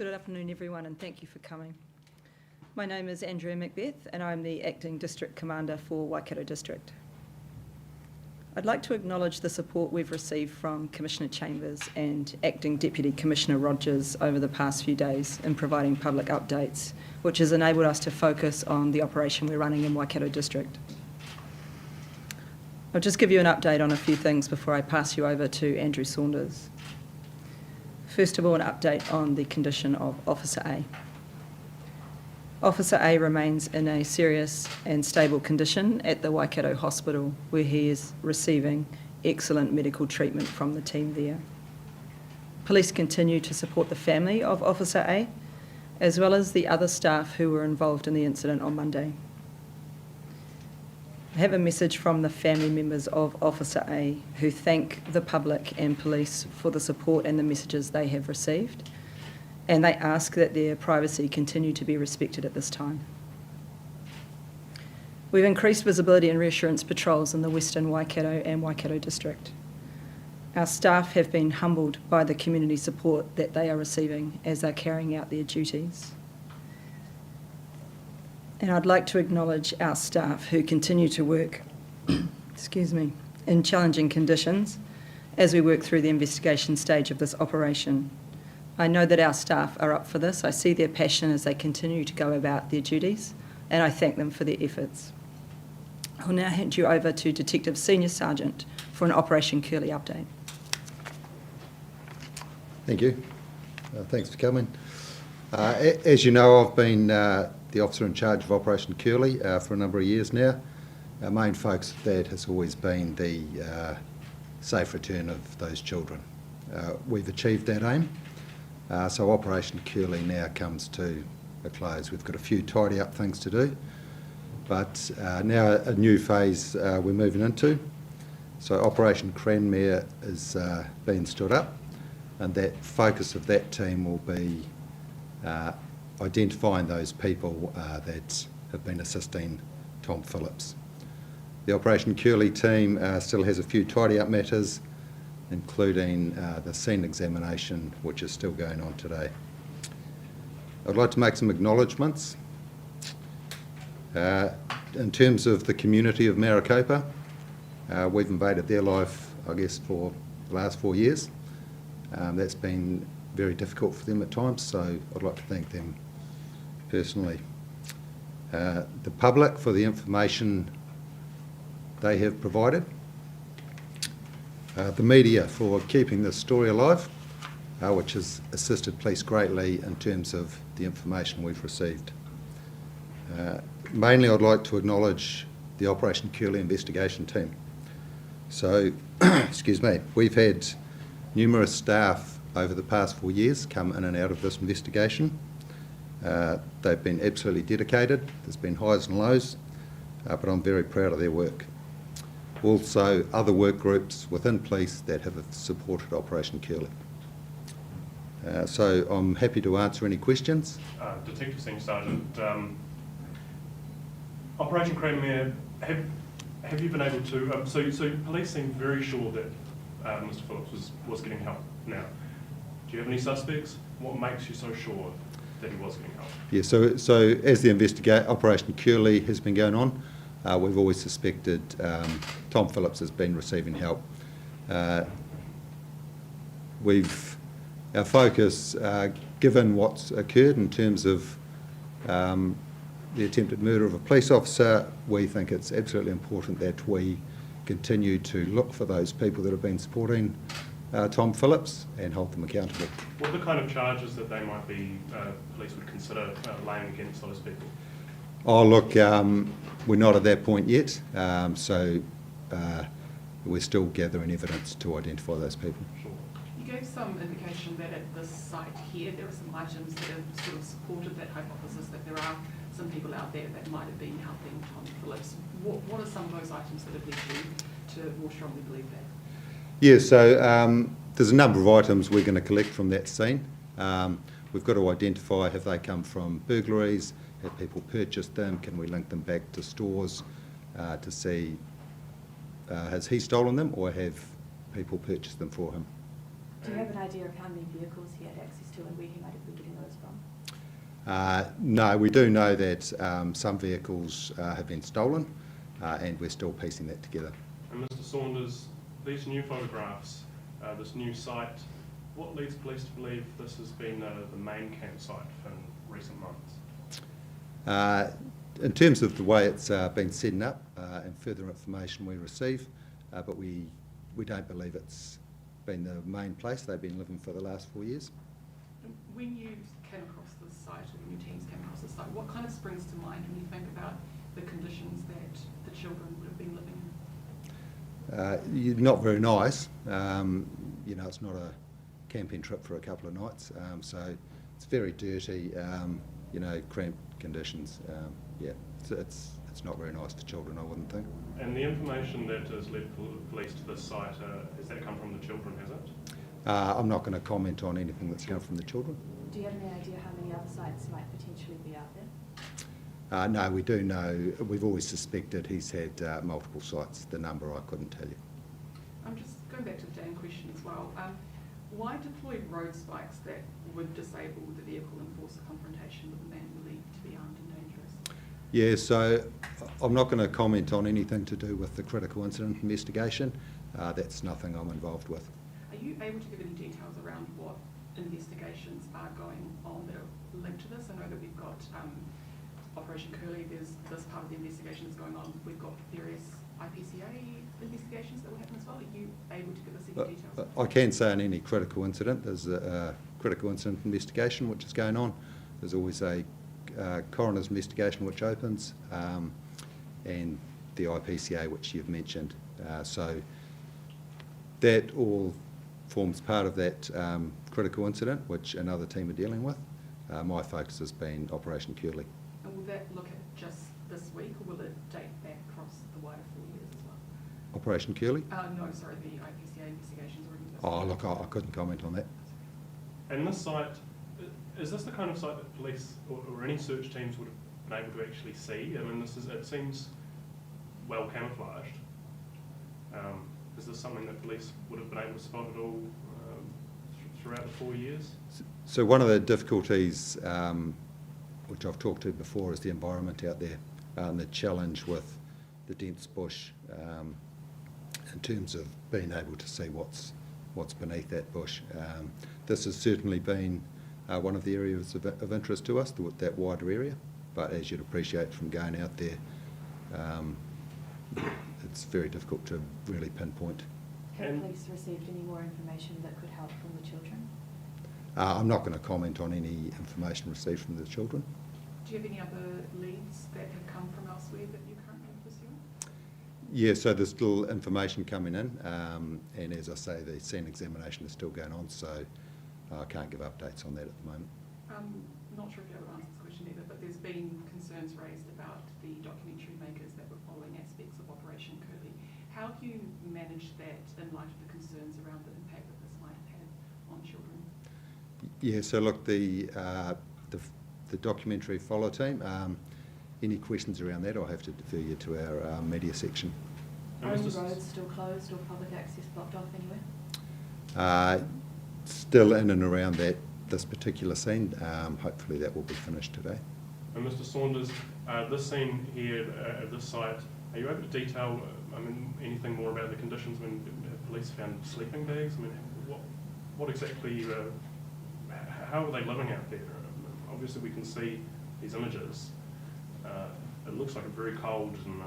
Good afternoon, everyone, and thank you for coming. My name is Andrea Macbeth, and I'm the Acting District Commander for Waikato District. I'd like to acknowledge the support we've received from Commissioner Chambers and Acting Deputy Commissioner Rogers over the past few days in providing public updates, which has enabled us to focus on the operation we're running in Waikato District. I'll just give you an update on a few things before I pass you over to Andrew Saunders. First of all, an update on the condition of Officer A. Officer A remains in a serious and stable condition at the Waikato Hospital, where he is receiving excellent medical treatment from the team there. Police continue to support the family of Officer A, as well as the other staff who were involved in the incident on Monday. I have a message from the family members of Officer A who thank the public and police for the support and the messages they have received, and they ask that their privacy continue to be respected at this time. We've increased visibility and reassurance patrols in the Western Waikato and Waikato District. Our staff have been humbled by the community support that they are receiving as they're carrying out their duties. And I'd like to acknowledge our staff who continue to work in challenging conditions as we work through the investigation stage of this operation. I know that our staff are up for this. I see their passion as they continue to go about their duties, and I thank them for their efforts. I'll now hand you over to Detective Senior Sergeant for an Operation Curly update. Thank you. Thanks for coming. As you know, I've been the officer in charge of Operation Curly for a number of years now. Our main focus of that has always been the safe return of those children. We've achieved that aim, so Operation Curly now comes to a close. We've got a few tidy up things to do, but now a new phase we're moving into. So Operation Cranmere is being stood up, and that focus of that team will be identifying those people that have been assisting Tom Phillips. The Operation Curly team still has a few tidy up matters, including the scene examination, which is still going on today. I'd like to make some acknowledgements. In terms of the community of Maricopa, we've invaded their life, I guess, for the last 4 years. That's been very difficult for them at times, so I'd like to thank them personally. The public for the information they have provided. The media for keeping this story alive, which has assisted police greatly in terms of the information we've received. Mainly I'd like to acknowledge the Operation Curly investigation team. So, excuse me, we've had numerous staff over the past 4 years come in and out of this investigation. They've been absolutely dedicated. There's been highs and lows, but I'm very proud of their work. Also, other work groups within police that have supported Operation Curly. So I'm happy to answer any questions. Detective Senior Sergeant, Operation Cranmere, have you been able to, so police seem very sure that Mr Phillips was getting help now. Do you have any suspects? What makes you so sure that he was getting help? Yeah, so as the Operation Curly has been going on, we've always suspected Tom Phillips has been receiving help. Our focus, given what's occurred in terms of the attempted murder of a police officer, we think it's absolutely important that we continue to look for those people that have been supporting Tom Phillips and hold them accountable. What are the kind of charges that they might be, police would consider laying against those people? Oh look, we're not at that point yet, so we're still gathering evidence to identify those people. Sure. You gave some indication that at this site here there are some items that have sort of supported that hypothesis that there are some people out there that might have been helping Tom Phillips. What are some of those items that have led you to more strongly believe that? Yeah, so there's a number of items we're going to collect from that scene. We've got to identify, have they come from burglaries, have people purchased them, can we link them back to stores to see has he stolen them or have people purchased them for him. Do you have an idea of how many vehicles he had access to and where he might have been getting those from? No, we do know that some vehicles have been stolen, and we're still piecing that together. And Mr. Saunders, these new photographs, this new site, what leads police to believe this has been the main campsite in recent months? In terms of the way it's been setting up and further information we receive, but we don't believe it's been the main place they've been living for the last 4 years. And when you came across this site, or when your teams came across this site, what kind of springs to mind when you think about the conditions that the children would have been living in? Not very nice. It's not a camping trip for a couple of nights, so it's very dirty, cramped conditions. It's not very nice for children, I wouldn't think. And the information that has led police to this site, has that come from the children, has it? I'm not going to comment on anything that's come from the children. Do you have any idea how many other sites might potentially be out there? No, we do know. We've always suspected he's had multiple sites. The number I couldn't tell you. I'm just going back to the Dan question as well. Why deploy road spikes that would disable the vehicle and force a confrontation with a man believed to be armed and dangerous? Yeah, so I'm not going to comment on anything to do with the critical incident investigation. That's nothing I'm involved with. Are you able to give any details around what investigations are going on that are linked to this? I know that we've got Operation Curly, there's this part of the investigation that's going on. We've got various IPCA investigations that will happen as well. Are you able to give us any details? I can say on any critical incident, there's a critical incident investigation which is going on. There's always a coroner's investigation which opens, and the IPCA which you've mentioned. So that all forms part of that critical incident which another team are dealing with. My focus has been Operation Curly. And will that look at just this week, or will it date back across the wider 4 years as well? Operation Curly? No, sorry, the IPCA investigations or investigations. Oh, look, I couldn't comment on that. And this site, is this the kind of site that police or any search teams would have been able to actually see? I mean, it seems well camouflaged. Is this something that police would have been able to spot at all throughout the 4 years? So one of the difficulties, which I've talked to before, is the environment out there and the challenge with the dense bush in terms of being able to see what's beneath that bush. This has certainly been one of the areas of interest to us, that wider area, but as you'd appreciate from going out there, it's very difficult to really pinpoint. Have police received any more information that could help from the children? I'm not going to comment on any information received from the children. Do you have any other leads that have come from elsewhere that you're currently pursuing? Yeah, so there's still information coming in, and as I say, the scene examination is still going on, so I can't give updates on that at the moment. Not sure if you able to answer this question either, but there's been concerns raised about the documentary makers that were following aspects of Operation Curly. How do you manage that in light of the concerns around the impact that this might have had on children? Yeah, so look, the documentary follow team, any questions around that, I'll have to defer you to our media section. Are any roads still closed or public access blocked off anywhere? Still in and around this particular scene. Hopefully that will be finished today. And Mr. Saunders, this scene here at this site, are you able to detail anything more about the conditions when police found sleeping bags? I mean, what exactly, how are they living out there? Obviously we can see these images. It looks like a very cold and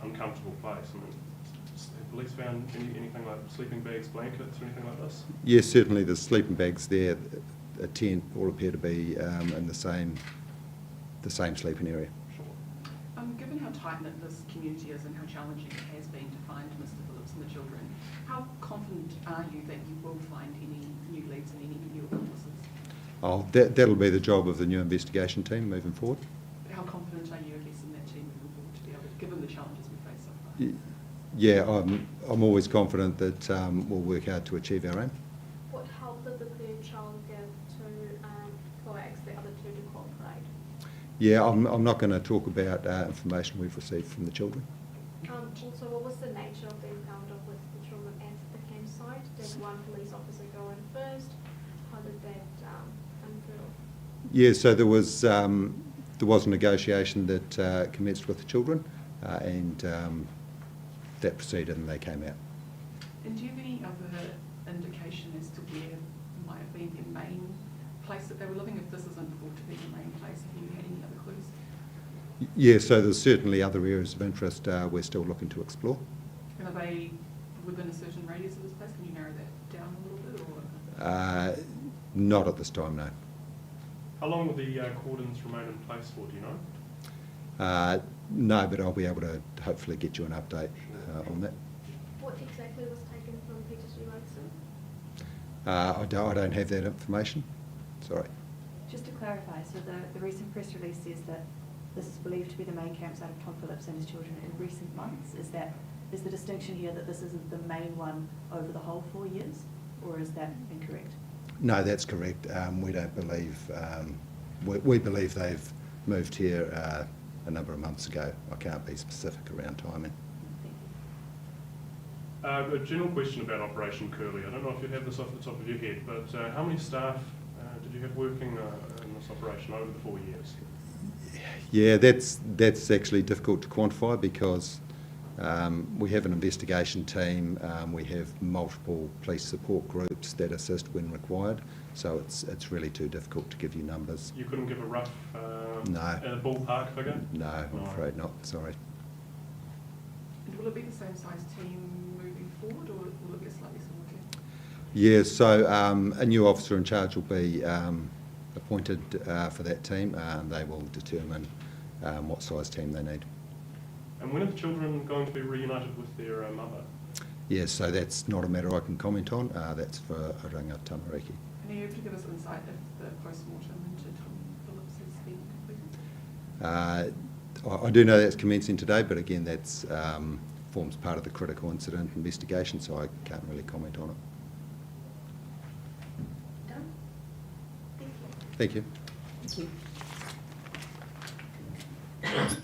uncomfortable place. I mean, have police found anything like sleeping bags, blankets, or anything like this? Yes, certainly there's sleeping bags there. A tent all appear to be in the same sleeping area. Sure. Given how tight-knit this community is and how challenging it has been to find Mr. Phillips and the children, how confident are you that you will find any new leads and any new accomplices? Oh, that'll be the job of the new investigation team moving forward. How confident are you, I guess, in that team moving forward to be able to, given the challenges we face so far? Yeah, I'm always confident that we'll work hard to achieve our aim. What help did the team child give to coax the other two to cooperate? Yeah, I'm not going to talk about information we've received from the children. Also, what was the nature of the encounter with the children at the campsite? site? Did one police officer go in first? How did that unfurl? Yeah, so there was a negotiation that commenced with the children, and that proceeded, and they came out. And do you have any other indication as to where might have been their main place that they were living? If this isn't thought to be the main place, have you had any other clues? Yeah, so there's certainly other areas of interest we're still looking to explore. And are they within a certain radius of this place? Can you narrow that down a little bit, or? Not at this time, no. How long will the cordons remain in place for, do you know? No, but I'll be able to hopefully get you an update on that. What exactly was taken from Peter Stevenson? I don't have that information. Sorry. Just to clarify, so the recent press release says that this is believed to be the main campsite of Tom Phillips and his children in recent months. Is the distinction here that this isn't the main one over the whole 4 years, or is that incorrect? No, that's correct. We don't believe, we believe they've moved here a number of months ago. I can't be specific around timing. Thank you. A general question about Operation Curly. I don't know if you have this off the top of your head, but how many staff did you have working in this operation over the 4 years? Yeah, that's actually difficult to quantify because we have an investigation team, we have multiple police support groups that assist when required, so it's really too difficult to give you numbers. You couldn't give a rough No. ballpark figure? No, I'm afraid not, sorry. And will it be the same size team moving forward, or will it be a slightly smaller team? Yeah, so a new officer in charge will be appointed for that team, and they will determine what size team they need. And when are the children going to be reunited with their mother? Yeah, so that's not a matter I can comment on, that's for Oranga Tamariki. And are you able to give us insight if the post-mortem into Tom Phillips has been completed? I do know that's commencing today, but again, that's forms part of the critical incident investigation, so I can't really comment on it. Done? Thank you. Thank you. Thank you.